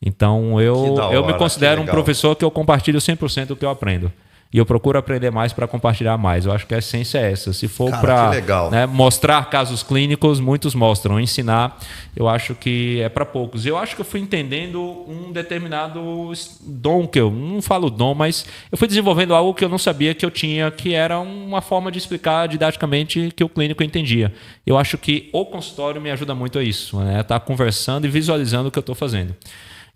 Então, eu me considero um legal. professor que eu compartilho 100% do que eu aprendo. E eu procuro aprender mais para compartilhar mais. Eu acho que a essência é essa. Se for para mostrar casos clínicos, muitos mostram. Ensinar, eu acho que é para poucos. Eu acho que eu fui entendendo um determinado dom, que eu não falo dom, mas eu fui desenvolvendo algo que eu não sabia que eu tinha, que era uma forma de explicar didaticamente que o clínico entendia. Eu acho que o consultório me ajuda muito a isso, né? Estar conversando e visualizando o que eu estou fazendo.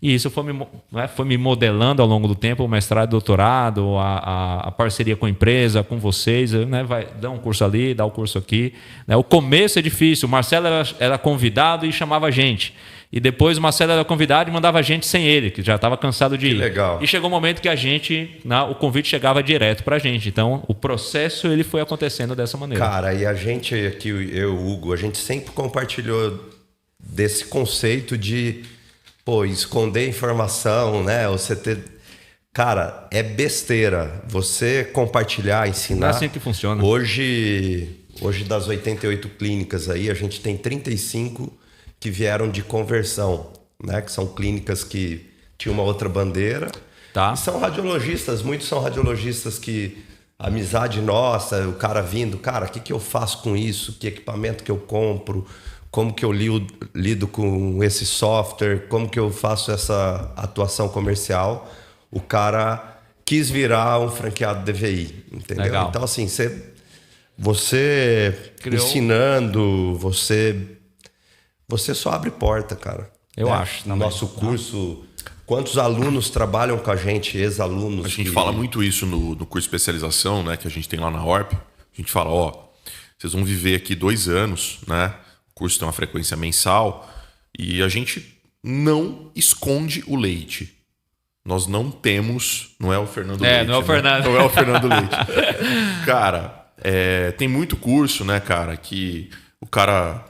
E isso foi me modelando ao longo do tempo, o mestrado, doutorado, a parceria com a empresa, com vocês, né? Vai dar um curso ali, dar um curso aqui. Né? O começo é difícil. O Marcelo era convidado e chamava a gente. E depois o Marcelo era convidado e mandava a gente sem ele, que já estava cansado de ir. Legal. E chegou um momento que o convite chegava direto para a gente. Então, o processo ele foi acontecendo dessa maneira. Cara, e a gente aqui, eu e o Hugo, a gente sempre compartilhou desse conceito de... esconder informação, né? Você ter... Cara, é besteira. Você compartilhar, ensinar... Não é assim que funciona. Hoje das 88 clínicas aí, a gente tem 35 que vieram de conversão, né? Que são clínicas que tinham uma outra bandeira. Tá. E são radiologistas, muitos são radiologistas que... Amizade nossa, o cara vindo... Cara, o que eu faço com isso? Que equipamento que eu compro? Como que eu lido com esse software, como que eu faço essa atuação comercial. O cara quis virar um franqueado DVI, entendeu? Legal. Então, assim, você ensinando, você só abre porta, cara. Eu acho. No nosso curso, quantos alunos trabalham com a gente, ex-alunos? A gente fala muito isso no curso de especialização, né, que a gente tem lá na ORP. A gente fala, vocês vão viver aqui 2 anos, né? O curso tem uma frequência mensal e a gente não esconde o leite. Nós não temos... Não é o Fernando Leite. Não é o Fernando. Não é o Fernando Leite. Cara, tem muito curso, né, cara, que o cara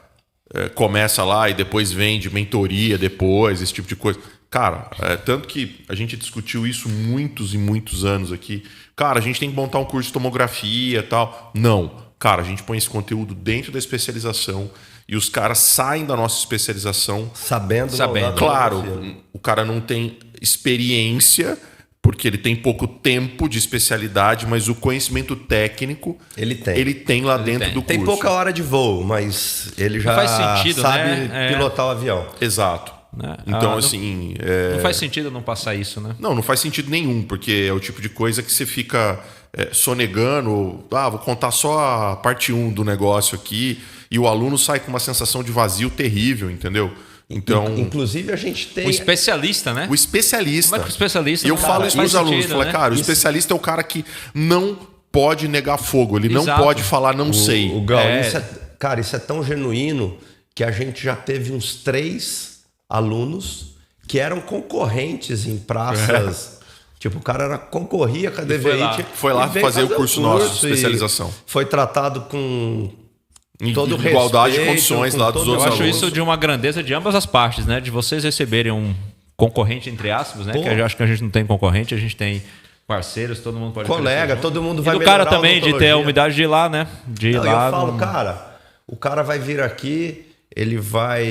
começa lá e depois vende mentoria depois, esse tipo de coisa. Cara, tanto que a gente discutiu isso muitos e muitos anos aqui. Cara, a gente tem que montar um curso de tomografia e tal. Não. Cara, a gente põe esse conteúdo dentro da especialização e os caras saem da nossa especialização sabendo. Claro, o cara não tem experiência porque ele tem pouco tempo de especialidade, mas o conhecimento técnico ele tem lá dentro do curso. Tem pouca hora de voo, mas ele já sabe pilotar o avião. Exato. Né? Então, não faz sentido não passar isso, né? Não faz sentido nenhum, porque é o tipo de coisa que você fica sonegando. Vou contar só a parte 1 do negócio aqui, e o aluno sai com uma sensação de vazio terrível, entendeu? Então, inclusive a gente tem... O especialista, né? O especialista. Como é que o especialista... E eu falo isso para os alunos. Falei, cara, o especialista é o cara que não pode negar fogo. Ele não pode falar não sei. Isso é tão genuíno que a gente já teve uns 3 alunos que eram concorrentes em praças. Tipo, o cara concorria com a DVI. Foi lá fazer o curso nosso de especialização. Foi tratado com... todo igualdade de condições lá dos outros alunos. Eu acho isso de uma grandeza de ambas as partes, né? De vocês receberem um concorrente, entre aspas, né? Que eu acho que a gente não tem concorrente, a gente tem parceiros, todo mundo pode... Colega, todo mundo vai melhorar. E do cara também de ter a humildade de ir lá, né? De ir lá. Eu falo, cara, o cara vai vir aqui, ele vai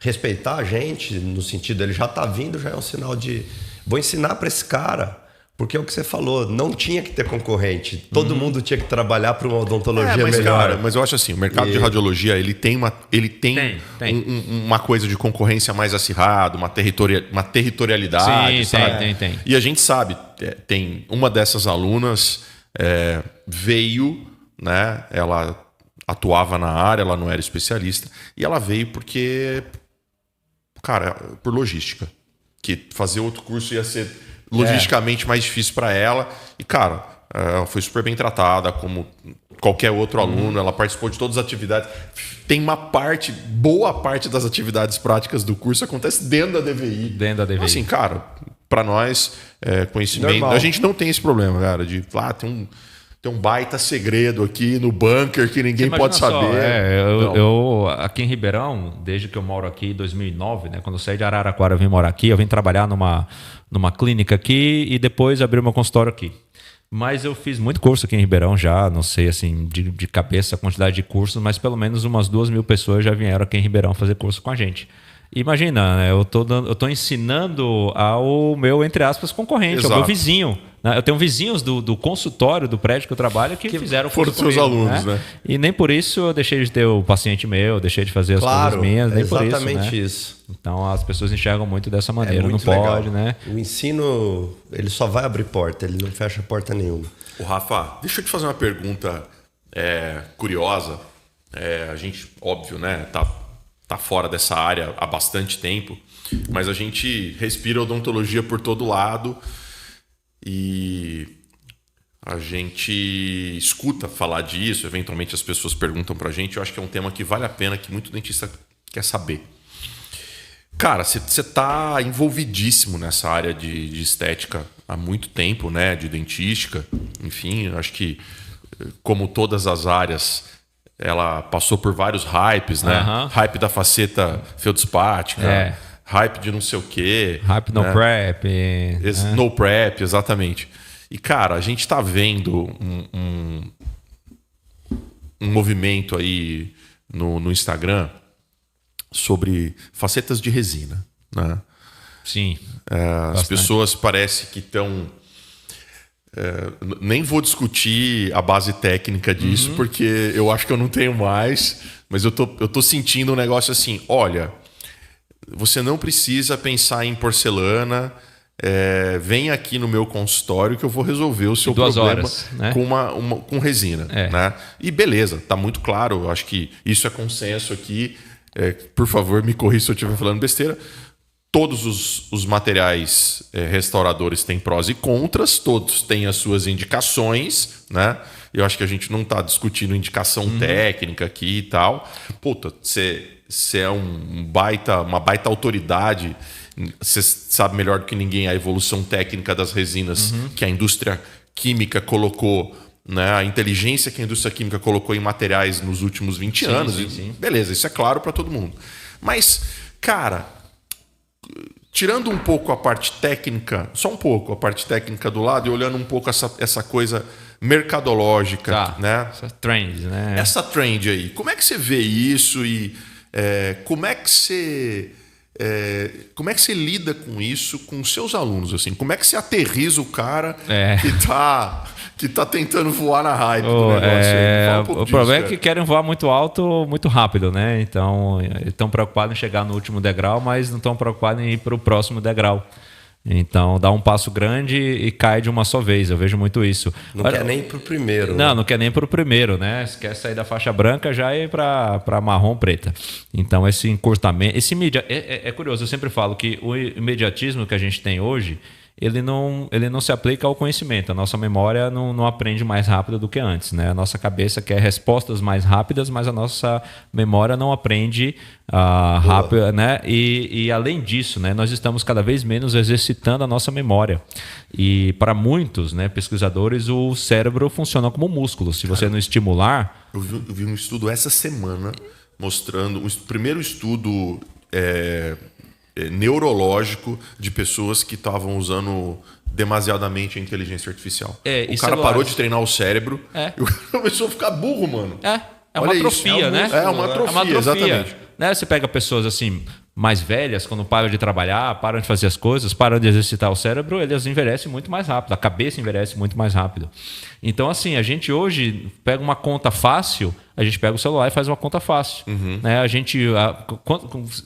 respeitar a gente, no sentido, ele já tá vindo, já é um sinal de... Vou ensinar para esse cara... Porque é o que você falou, não tinha que ter concorrente. Todo mundo tinha que trabalhar para uma odontologia melhor. Cara, mas eu acho assim, o mercado de radiologia ele tem uma coisa de concorrência mais acirrada, uma territorialidade. Sim, tem. E a gente sabe, tem uma dessas alunas veio, né? Ela atuava na área, ela não era especialista, e ela veio porque, cara, por logística. Que fazer outro curso ia ser logisticamente mais difícil para ela. E, cara, ela foi super bem tratada, como qualquer outro aluno. Ela participou de todas as atividades. Tem boa parte das atividades práticas do curso acontece dentro da DVI. Então, assim, cara, para nós, conhecimento... Normal. A gente não tem esse problema, cara, de... tem um baita segredo aqui no bunker que ninguém pode saber. Eu aqui em Ribeirão, desde que eu moro aqui em 2009, né, quando eu saí de Araraquara, eu vim morar aqui, eu vim trabalhar numa clínica aqui e depois abri meu consultório aqui. Mas eu fiz muito curso aqui em Ribeirão já, não sei assim de cabeça a quantidade de cursos, mas pelo menos umas 2.000 pessoas já vieram aqui em Ribeirão fazer curso com a gente. Imagina, né? Eu tô ensinando ao meu, entre aspas, concorrente, Exato. ao meu vizinho. Né? Eu tenho vizinhos do consultório do prédio que eu trabalho que fizeram foram seus alunos, né? E nem por isso eu deixei de ter o paciente meu, deixei de fazer as coisas minhas, nem por isso. Exatamente né? isso. Então as pessoas enxergam muito dessa maneira, muito não legal. pode, né? O ensino, ele só vai abrir porta, ele não fecha porta nenhuma. O Rafa, deixa eu te fazer uma pergunta curiosa. A gente, óbvio, né, tá fora dessa área há bastante tempo, mas a gente respira odontologia por todo lado e a gente escuta falar disso, eventualmente as pessoas perguntam pra gente. Eu acho que é um tema que vale a pena, que muito dentista quer saber. Cara, você tá envolvidíssimo nessa área de estética há muito tempo, né? De dentística, enfim, eu acho que, como todas as áreas, ela passou por vários hypes, né? Hype da faceta feldspática, hype de não sei o quê. Hype no prep. No prep, exatamente. E, cara, a gente tá vendo um movimento aí no Instagram sobre facetas de resina, né? Sim. As pessoas parece que estão... nem vou discutir a base técnica disso, porque eu acho que eu não tenho mais, mas eu tô sentindo um negócio assim, olha, você não precisa pensar em porcelana, vem aqui no meu consultório que eu vou resolver o seu problema horas, né? com resina. Né? E beleza, tá muito claro, eu acho que isso é consenso aqui. Por favor, me corrija se eu estiver falando besteira. Todos os materiais restauradores têm prós e contras, todos têm as suas indicações, né? Eu acho que a gente não está discutindo indicação técnica aqui e tal. Puta, você é uma baita autoridade, você sabe melhor do que ninguém a evolução técnica das resinas que a indústria química colocou, né? A inteligência que a indústria química colocou em materiais nos últimos 20 anos. Sim. Beleza, isso é claro para todo mundo. Mas, cara, tirando um pouco a parte técnica, só um pouco a parte técnica do lado e olhando um pouco essa coisa mercadológica, né? Essa trend, né? Essa trend aí, como é que você vê isso e como é que você lida com isso com os seus alunos, assim? Como é que você aterriza o cara que tá tentando voar na hype do negócio? O problema é que querem voar muito alto, muito rápido, né? Então, estão preocupados em chegar no último degrau, mas não estão preocupados em ir para o próximo degrau. Então, dá um passo grande e cai de uma só vez. Eu vejo muito isso. Não quer nem pro primeiro. Não quer nem pro primeiro, né? Se quer sair da faixa branca, já ir para marrom preta. Então, esse encurtamento... É curioso, eu sempre falo que o imediatismo que a gente tem hoje, ele não se aplica ao conhecimento. A nossa memória não aprende mais rápido do que antes, né? A nossa cabeça quer respostas mais rápidas, mas a nossa memória não aprende rápido, né? E além disso, né, nós estamos cada vez menos exercitando a nossa memória. E para muitos, né, pesquisadores, o cérebro funciona como um músculo. Se você não estimular... Eu vi um estudo essa semana mostrando... O primeiro estudo... neurológico de pessoas que estavam usando demasiadamente a inteligência artificial. O cara parou de treinar o cérebro e o cara começou a ficar burro, mano. É uma atrofia, né? É uma atrofia, exatamente. Né? Você pega pessoas assim mais velhas, quando param de trabalhar, param de fazer as coisas, param de exercitar o cérebro, eles envelhecem muito mais rápido, a cabeça envelhece muito mais rápido. Então, assim, a gente hoje pega uma conta fácil, a gente pega o celular e faz uma conta fácil. Né?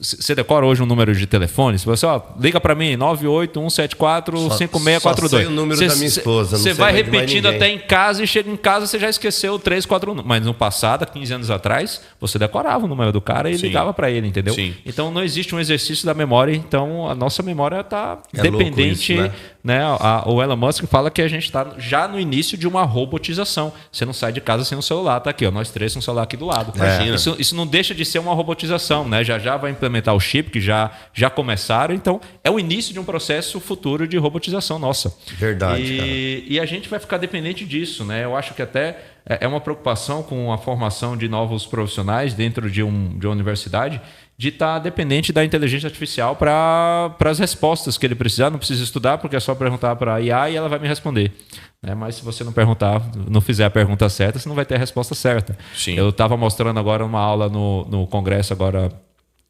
Você decora hoje um número de telefone, se você liga para mim, 981745642. Só sei o número da minha esposa. Você vai repetindo até em casa e chega em casa você já esqueceu 3, 4 números. Mas no passado, 15 anos atrás, você decorava o número do cara e ligava para ele, entendeu? Sim. Então não existe um exercício da memória, então a nossa memória está dependente. Isso, né? O Elon Musk fala que a gente está já no início de uma robotização. Você não sai de casa sem um celular, tá aqui, ó, nós três com o celular aqui do lado. Imagina. Isso não deixa de ser uma robotização, né? Já vai implementar o chip, que já começaram, então é o início de um processo futuro de robotização nossa. Verdade, cara. E a gente vai ficar dependente disso, né? Eu acho que até é uma preocupação com a formação de novos profissionais dentro de uma universidade, de estar dependente da inteligência artificial para as respostas que ele precisar. Não precisa estudar, porque é só perguntar para a IA e ela vai me responder. Mas se você não perguntar, não fizer a pergunta certa, você não vai ter a resposta certa. Sim. Eu estava mostrando agora uma aula no congresso agora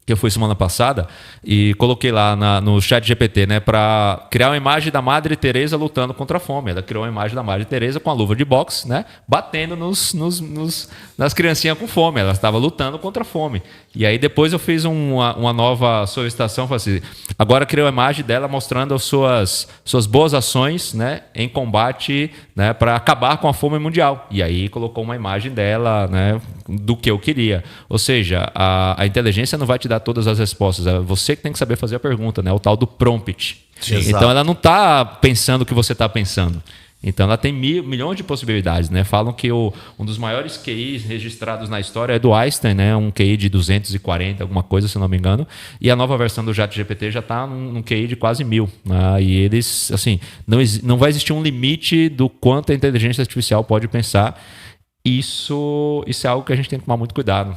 que eu fui semana passada, e coloquei lá no chat GPT, né, para criar uma imagem da Madre Teresa lutando contra a fome. Ela criou uma imagem da Madre Teresa com a luva de boxe, né, batendo nas criancinhas com fome. Ela estava lutando contra a fome. E aí depois eu fiz uma nova solicitação, falei assim, agora criei uma imagem dela mostrando as suas boas ações, né, em combate, né, para acabar com a fome mundial. E aí colocou uma imagem dela, né, do que eu queria. Ou seja, a inteligência não vai te dar todas as respostas, é você que tem que saber fazer a pergunta, né? O tal do prompt. Sim, então exato. ela não está pensando o que você está pensando. Então ela tem milhões de possibilidades, né? Falam que um dos maiores QIs registrados na história é do Einstein, né? Um QI de 240, alguma coisa, se não me engano. E a nova versão do ChatGPT já está num QI de quase 1000. Né? E eles, assim, não vai existir um limite do quanto a inteligência artificial pode pensar. Isso é algo que a gente tem que tomar muito cuidado.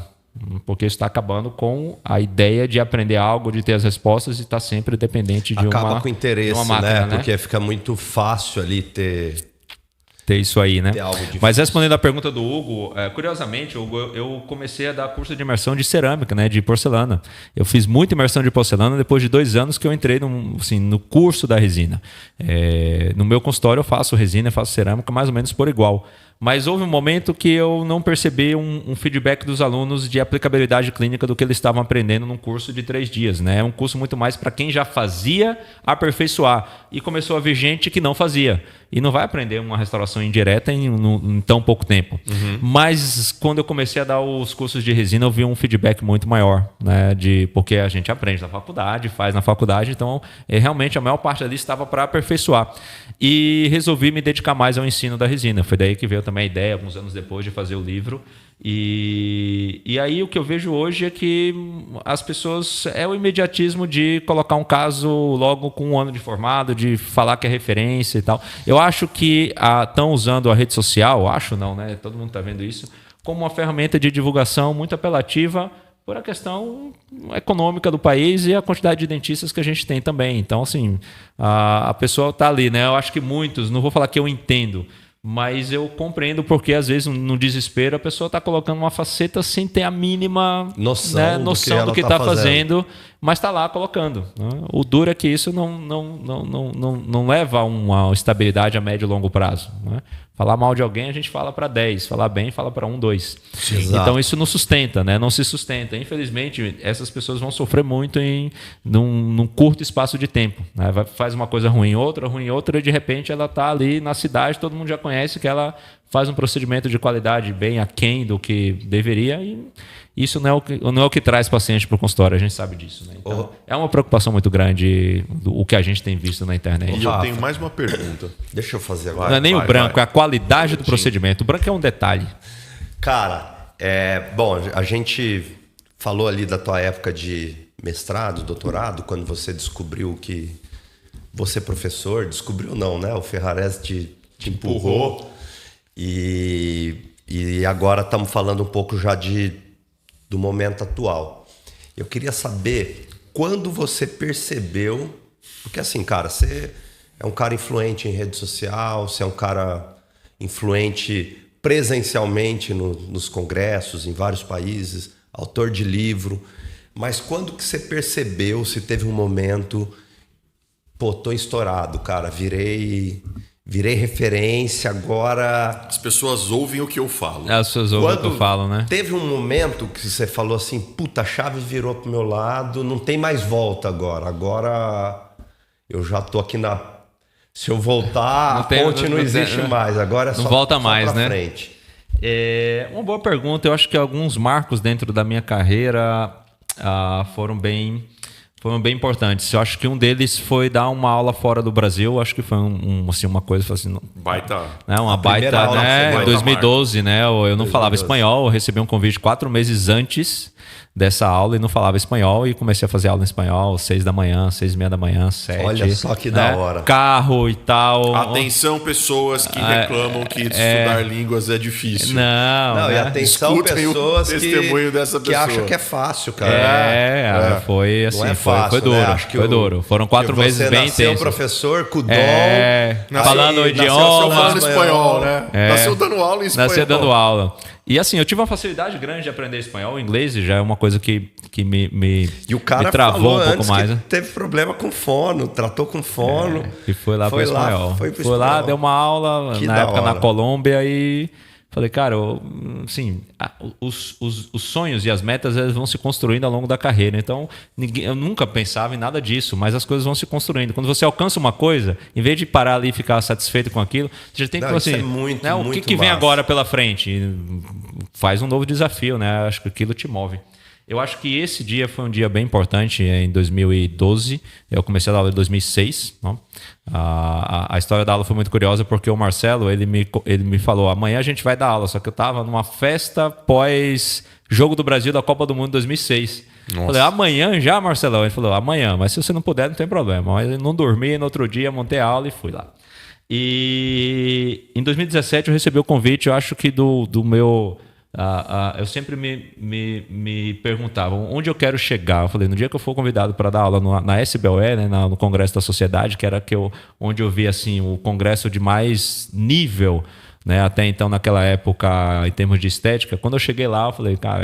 Porque isso está acabando com a ideia de aprender algo, de ter as respostas e estar sempre dependente de Acaba com o interesse, uma máquina, né? Porque fica muito fácil ali ter isso aí, né? algo difícil. Mas respondendo a pergunta do Hugo, curiosamente, Hugo, eu comecei a dar curso de imersão de cerâmica, né? De porcelana. Eu fiz muita imersão de porcelana depois de 2 anos que eu entrei no curso da resina. No meu consultório eu faço resina, faço cerâmica mais ou menos por igual. Mas houve um momento que eu não percebi um feedback dos alunos de aplicabilidade clínica do que eles estavam aprendendo num curso de 3 dias. Né? É um curso muito mais para quem já fazia aperfeiçoar. E começou a vir gente que não fazia. E não vai aprender uma restauração indireta em tão pouco tempo. Uhum. Mas quando eu comecei a dar os cursos de resina, eu vi um feedback muito maior. Né? Porque a gente aprende na faculdade, faz na faculdade. Então, realmente, a maior parte ali estava para aperfeiçoar. E resolvi me dedicar mais ao ensino da resina. Foi daí que veio também a ideia, alguns anos depois, de fazer o livro. E aí o que eu vejo hoje é que as pessoas... É o imediatismo de colocar um caso logo com 1 ano de formado, de falar que é referência e tal. Eu acho que estão usando a rede social, acho não, né? Todo mundo está vendo isso, como uma ferramenta de divulgação muito apelativa por a questão econômica do país e a quantidade de dentistas que a gente tem também. Então, assim, a pessoa está ali, né? Eu acho que muitos, não vou falar que eu entendo, mas eu compreendo porque, às vezes, no desespero, a pessoa está colocando uma faceta sem ter a mínima noção do que está fazendo, mas está lá colocando. Né? O duro é que isso não leva a uma estabilidade a médio e longo prazo. Né? Falar mal de alguém, a gente fala para 10. Falar bem, fala para 1, 2. Então, isso não sustenta, né? Não se sustenta. Infelizmente, essas pessoas vão sofrer muito num curto espaço de tempo. Né? Faz uma coisa ruim, outra, e de repente ela está ali na cidade, todo mundo já conhece que ela faz um procedimento de qualidade bem aquém do que deveria e isso não é o que traz paciente para o consultório, a gente sabe disso. Né? Então, é uma preocupação muito grande o que a gente tem visto na internet. E eu tenho mais uma pergunta. Deixa eu fazer agora. Não é nem o branco, é a qualidade do procedimento. O branco é um detalhe. Cara, bom, a gente falou ali da tua época de mestrado, doutorado, quando você descobriu que você, professor, descobriu não, né? O Ferrarese te empurrou. E agora estamos falando um pouco já do momento atual. Eu queria saber quando você percebeu... Porque assim, cara, você é um cara influente em rede social, você é um cara influente presencialmente nos congressos, em vários países, autor de livro. Mas quando que você percebeu, se teve um momento... Pô, tô estourado, cara, virei referência, agora... As pessoas ouvem o que eu falo. As pessoas ouvem o que eu falo, né? Teve um momento que você falou assim, puta, a chave virou pro meu lado, não tem mais volta agora. Agora eu já tô aqui na... Se eu voltar, a ponte não existe mais. Agora é só, não volta mais, pra né? frente. Uma boa pergunta. Eu acho que alguns marcos dentro da minha carreira foram bem importantes. Eu acho que um deles foi dar uma aula fora do Brasil. Eu acho que foi uma coisa assim, baita. Né, uma baita, né? Em 2012, né? Eu não falava espanhol. Eu recebi um convite 4 meses antes dessa aula e não falava espanhol e comecei a fazer aula em espanhol 6 da manhã, 6:30 da manhã, 7. Olha só que da hora. Carro e tal. Atenção, pessoas que reclamam que estudar línguas é difícil. Não, e atenção, escutem pessoas o testemunho dessa que pessoa. acham que é fácil, cara. Foi assim, fácil, foi duro, né? Acho que foi duro. Foram 4 meses bem intensos. Você nasceu professor, com dom. Falando o idioma. Falando espanhol, né? Nasceu dando aula em espanhol. Nasceu dando aula. E assim, eu tive uma facilidade grande de aprender espanhol. O inglês já é uma coisa que e o cara me travou um pouco mais. Que teve problema com fono, tratou com fono. E foi lá para o espanhol. Foi lá, deu uma aula na época na Colômbia e falei, cara, assim, os sonhos e as metas eles vão se construindo ao longo da carreira. Então, eu nunca pensava em nada disso, mas as coisas vão se construindo. Quando você alcança uma coisa, em vez de parar ali e ficar satisfeito com aquilo, você já tem que falar assim, né, o que vem agora pela frente? Faz um novo desafio, né? Acho que aquilo te move. Eu acho que esse dia foi um dia bem importante em 2012. Eu comecei a dar aula em 2006. Não? A história da aula foi muito curiosa porque o Marcelo ele me falou, amanhã a gente vai dar aula. Só que eu estava numa festa pós-Jogo do Brasil da Copa do Mundo 2006. Nossa. Falei, amanhã já, Marcelão? Ele falou, amanhã. Mas se você não puder, não tem problema. Mas eu não dormi, no outro dia montei a aula e fui lá. E em 2017 eu recebi o convite, eu acho que do meu... eu sempre me perguntava onde eu quero chegar. Eu falei, no dia que eu for convidado para dar aula na SBOE, né, no Congresso da Sociedade, que era onde eu vi assim, o congresso de mais nível, né, até então naquela época em termos de estética. Quando eu cheguei lá, eu falei, cara,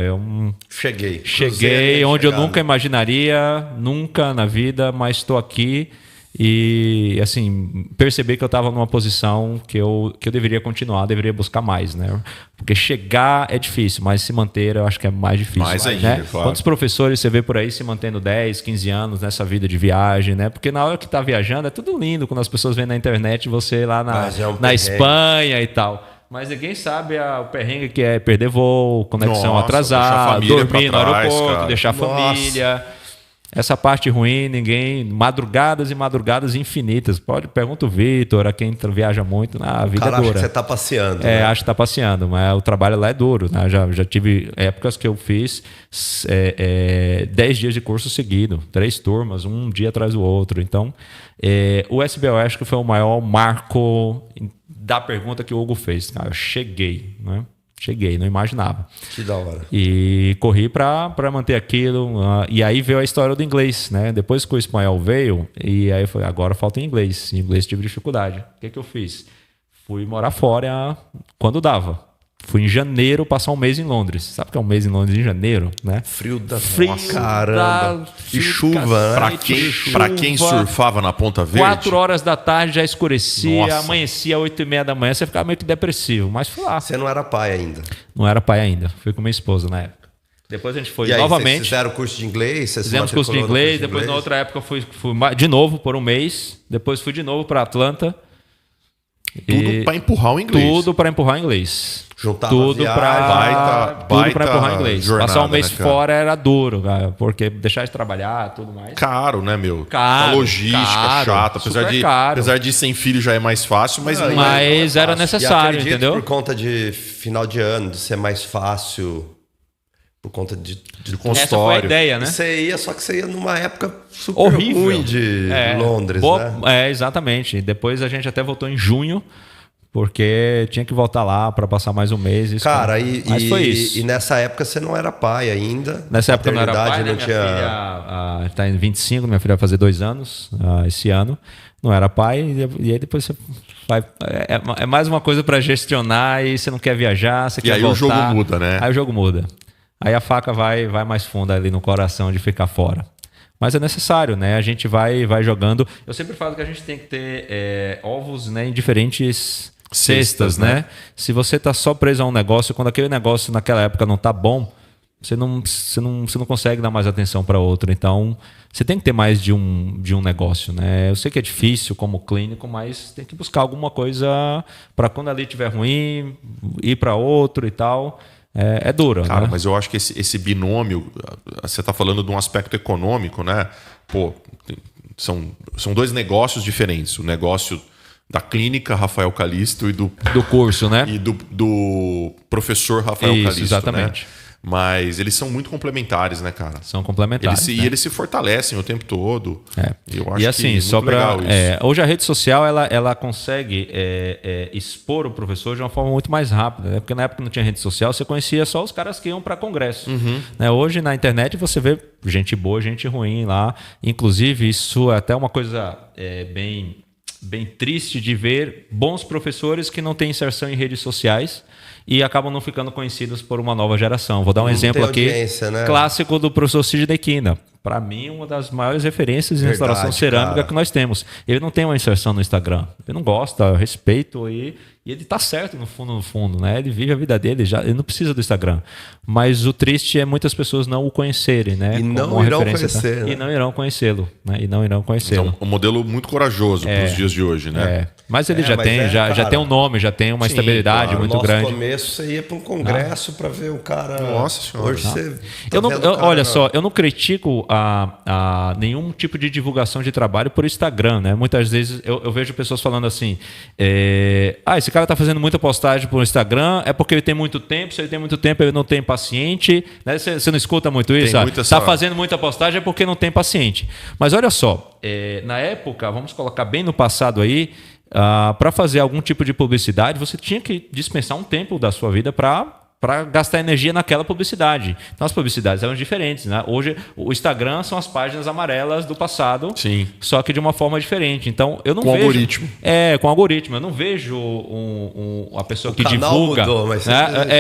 cheguei onde eu nunca imaginaria, nunca na vida, mas estou aqui. E assim, perceber que eu estava numa posição que eu deveria continuar, deveria buscar mais, né? Porque chegar é difícil, mas se manter eu acho que é mais difícil. Mais ainda, né? Claro. Quantos professores você vê por aí se mantendo 10, 15 anos nessa vida de viagem, né? Porque na hora que está viajando é tudo lindo, quando as pessoas veem na internet você lá na Espanha e tal. Mas ninguém sabe o perrengue que é perder voo, conexão atrasada, dormir no aeroporto, deixar a família... Essa parte ruim, madrugadas e madrugadas infinitas. Pergunta o Vitor, a quem viaja muito, a vida é dura. Acha que você está passeando. Né? Acho que está passeando, mas o trabalho lá é duro. Né? Já tive épocas que eu fiz 10 dias de curso seguido, 3 turmas, um dia atrás do outro. Então, o SBO acho que foi o maior marco da pergunta que o Hugo fez. Eu cheguei, né? Cheguei, não imaginava. Que da hora. E corri para manter aquilo. E aí veio a história do inglês, né? Depois que o espanhol veio, e aí eu falei, agora falta inglês. Em inglês tive dificuldade. O que eu fiz? Fui morar fora quando dava. Fui em janeiro passar um mês em Londres. Sabe o que é um mês em Londres em janeiro, né? Frio da caramba. E chuva, né? Pra quem surfava na Ponta Verde. 4 horas da tarde já escurecia, amanhecia 8h30 da manhã, você ficava meio que depressivo. Mas fui lá. Você não era pai ainda? Não era pai ainda. Fui com minha esposa na época. Depois a gente foi novamente. Vocês fizeram curso de inglês? Fizemos curso de inglês. Depois, na outra época, fui de novo por um mês. Depois fui de novo para Atlanta. Tudo para empurrar o inglês. Tudo para empurrar o inglês. Juntava tudo para empurrar o inglês. Jornada, passar um mês né, fora era duro, cara, porque deixar de trabalhar tudo mais. Caro, né, meu? Caro. A logística chata. Apesar de sem filho já é mais fácil, mas não mas era necessário, entendeu? Por conta de final de ano, de ser mais fácil. Por conta de consultório. Essa foi a ideia, né? Só que você ia numa época super horrível. Ruim de Londres, né? Exatamente. Depois a gente até voltou em junho, porque tinha que voltar lá para passar mais um mês. Cara, mas foi isso. E nessa época você não era pai ainda? Nessa época eu não era pai, né? Minha filha está em 25, minha filha vai fazer 2 anos esse ano. Não era pai, e aí depois você vai... É mais uma coisa para gestionar e você não quer viajar, você quer voltar. E aí o jogo muda, né? Aí o jogo muda. Aí a faca vai mais funda ali no coração de ficar fora. Mas é necessário, né? A gente vai jogando. Eu sempre falo que a gente tem que ter ovos, né, em diferentes cestas, né? Se você tá só preso a um negócio, quando aquele negócio naquela época não tá bom, você não consegue dar mais atenção para outro. Então, você tem que ter mais de um negócio, né? Eu sei que é difícil como clínico, mas tem que buscar alguma coisa para quando ali estiver ruim, ir para outro e tal. É duro, cara, né? Mas eu acho que esse binômio, você está falando de um aspecto econômico, né? Pô, são 2 negócios diferentes. O negócio da clínica Rafael Calisto e do curso, né? E do professor Rafael Calisto. Exatamente. Né? Mas eles são muito complementares, né, cara? São complementares. E eles se fortalecem o tempo todo. Eu acho e assim, só para hoje a rede social ela consegue expor o professor de uma forma muito mais rápida, né? Porque na época não tinha rede social, você conhecia só os caras que iam para congresso. Né? Hoje na internet você vê gente boa, gente ruim lá. Inclusive isso é até uma coisa bem triste de ver bons professores que não têm inserção em redes sociais e acabam não ficando conhecidos por uma nova geração. Vou dar um exemplo aqui, né? Clássico do professor Sidney Quina. Para mim, uma das maiores referências em restauração cerâmica que nós temos. Ele não tem uma inserção no Instagram. Ele não gosta, eu respeito e ele está certo no fundo, né? Ele vive a vida dele, ele não precisa do Instagram. Mas o triste é muitas pessoas não o conhecerem, né? E não irão conhecer. Né? E não irão conhecê-lo, né? Então, um modelo muito corajoso para os dias de hoje, né? Mas ele já tem um nome, já tem uma estabilidade muito grande. No começo você ia para um congresso para ver o cara. Nossa senhora. Hoje você olha só, eu não critico a nenhum tipo de divulgação de trabalho por Instagram, né? Muitas vezes eu vejo pessoas falando assim, esse cara está fazendo muita postagem por Instagram, é porque ele tem muito tempo, se ele tem muito tempo ele não tem paciente, né? Você não escuta muito isso? Está fazendo muita postagem é porque não tem paciente. Mas olha só, na época, vamos colocar bem no passado aí, para fazer algum tipo de publicidade, você tinha que dispensar um tempo da sua vida para gastar energia naquela publicidade. Então as publicidades eram diferentes, né? Hoje o Instagram são as páginas amarelas do passado, sim, só que de uma forma diferente. Então eu não vejo... algoritmo. Com algoritmo. Eu não vejo a pessoa que divulga. Mudou, mas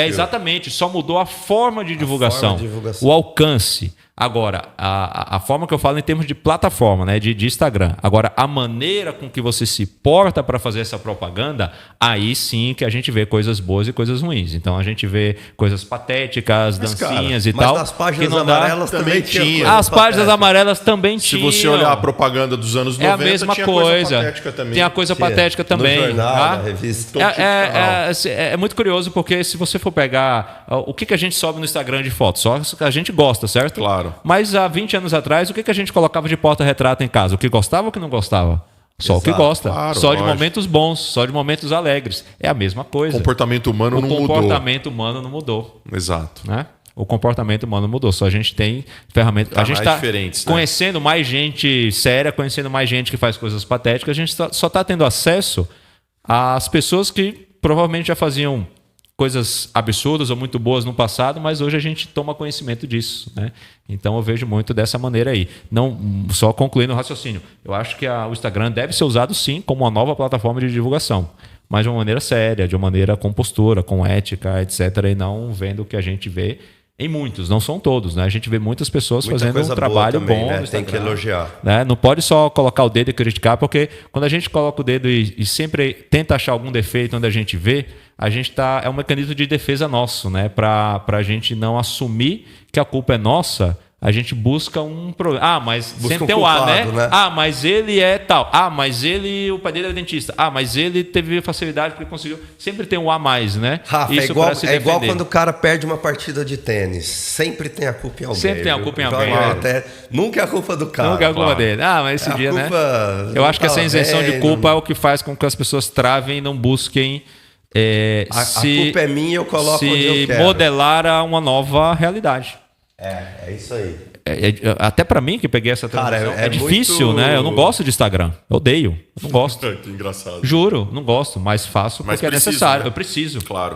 exatamente, só mudou a forma de divulgação. O alcance. Agora, a forma que eu falo em termos de plataforma, né, de Instagram. Agora, a maneira com que você se porta para fazer essa propaganda, aí sim que a gente vê coisas boas e coisas ruins. Então, a gente vê coisas patéticas, dancinhas e tal. Mas nas páginas amarelas também tinha. As páginas amarelas também tinham. Se você olhar a propaganda dos anos 90, é a mesma coisa. Patética também. Tem a coisa patética também. No jornal, na revista. É muito curioso, porque se você for pegar... O que a gente sobe no Instagram de fotos? Só que a gente gosta, certo? Claro. Mas há 20 anos atrás, o que a gente colocava de porta-retrato em casa? O que gostava ou o que não gostava? Só o que gosta. Claro, só de momentos bons, só de momentos alegres. É a mesma coisa. O comportamento humano não mudou. O comportamento humano não mudou. Exato. Né? O comportamento humano mudou. Só a gente tem ferramentas. A gente está conhecendo mais gente séria, conhecendo mais gente que faz coisas patéticas. A gente só está tendo acesso às pessoas que provavelmente já faziam coisas absurdas ou muito boas no passado, mas hoje a gente toma conhecimento disso, né? Então eu vejo muito dessa maneira aí. Não, só concluindo o raciocínio, eu acho que o Instagram deve ser usado sim como uma nova plataforma de divulgação, mas de uma maneira séria, de uma maneira com postura, com ética, etc. E não vendo o que a gente vê em muitos, não são todos, né? A gente vê muitas pessoas fazendo um trabalho também, bom, né? Tem que elogiar, né? Não pode só colocar o dedo e criticar, porque quando a gente coloca o dedo e sempre tenta achar algum defeito onde a gente vê, a gente é um mecanismo de defesa nosso, né? Para a gente não assumir que a culpa é nossa. A gente busca um problema. Mas sempre tem o culpado, né? Mas ele é tal. Mas o pai dele é dentista. Mas ele teve facilidade porque conseguiu. Sempre tem o a mais, né? Rafa, é igual quando o cara perde uma partida de tênis. Sempre tem a culpa em alguém. Sempre tem a culpa em alguém. Nunca é a culpa do cara. Nunca é a culpa dele. Mas esse dia, né? Eu acho que essa isenção de culpa é o que faz com que as pessoas travem e não busquem. A culpa é minha, eu coloco onde eu quero. Modelar a uma nova realidade. É isso aí. Até para mim que peguei essa transição, é difícil, muito... né? Eu não gosto de Instagram. Eu odeio. Eu não gosto. Que engraçado. Juro, não gosto, mas faço porque é necessário. Eu preciso. Claro.